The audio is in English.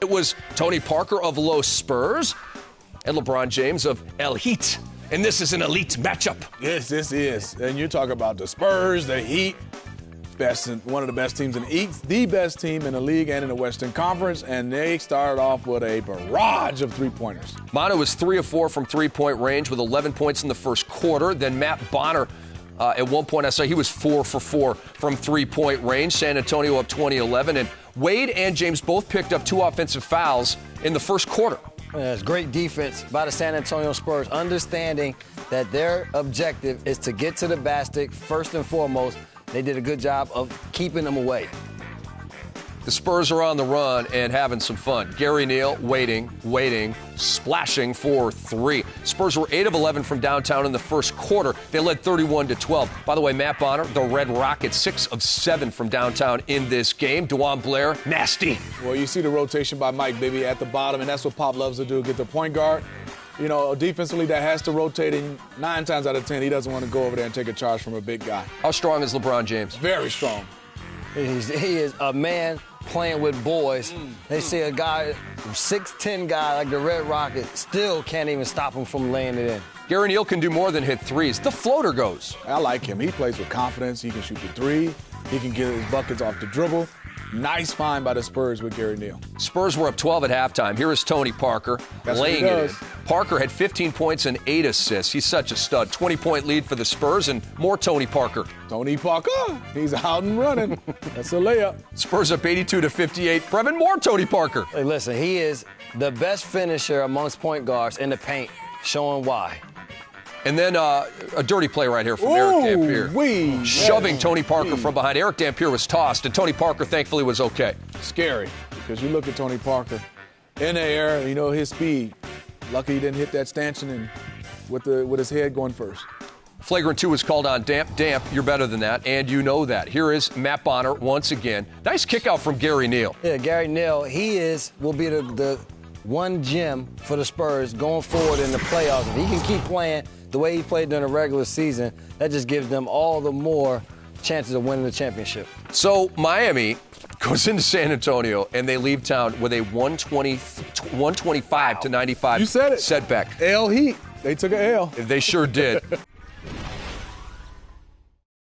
It was Tony Parker of Los Spurs and LeBron James of El Heat. And this is an elite matchup. Yes, this is. And you talk about the Spurs, the Heat, one of the best teams in the best team in the league and in the Western Conference, and they started off with a barrage of three-pointers. Manu was 3 of 4 from three-point range with 11 points in the first quarter. Then Matt Bonner, at one point I saw he was 4 for 4 from three-point range. San Antonio up 20-11. And Wade and James both picked up 2 offensive fouls in the first quarter. It's great defense by the San Antonio Spurs, understanding that their objective is to get to the basket first and foremost. They did a good job of keeping them away. The Spurs are on the run and having some fun. Gary Neal waiting, splashing for 3. Spurs were 8 of 11 from downtown in the first quarter. They led 31-12. By the way, Matt Bonner, the Red Rockets, 6 of 7 from downtown in this game. DeJuan Blair, nasty. Well, you see the rotation by Mike Bibby at the bottom, and that's what Pop loves to do, get the point guard. You know, defensively, that has to rotate, and 9 times out of 10, he doesn't want to go over there and take a charge from a big guy. How strong is LeBron James? Very strong. He is a man playing with boys. They see a guy, 6'10" guy like the Red Rocket, still can't even stop him from laying it in. Gary Neal can do more than hit threes. The floater goes. I like him. He plays with confidence. He can shoot the 3. He can get his buckets off the dribble. Nice find by the Spurs with Gary Neal. Spurs were up 12 at halftime. Here is Tony Parker laying it in. Parker had 15 points and 8 assists. He's such a stud. 20-point lead for the Spurs and more Tony Parker. Tony Parker, he's out and running. That's a layup. Spurs up 82-58. Brevin, more Tony Parker. Hey, listen, he is the best finisher amongst point guards in the paint, showing why. And then a dirty play right here from Eric Dampier. Shoving Tony Parker from behind. Eric Dampier was tossed, and Tony Parker thankfully was okay. Scary, because you look at Tony Parker in the air, you know his speed. Lucky he didn't hit that stanchion and with his head going first. Flagrant 2 was called on. Damp, you're better than that, and you know that. Here is Matt Bonner once again. Nice kick out from Gary Neal. Yeah, Gary Neal, will be the one gem for the Spurs going forward in the playoffs. If he can keep playing the way he played during the regular season, that just gives them all the more chances of winning the championship. So Miami goes into San Antonio, and they leave town with a 125-95 You said it. setback. L Heat. They took an L. They sure did.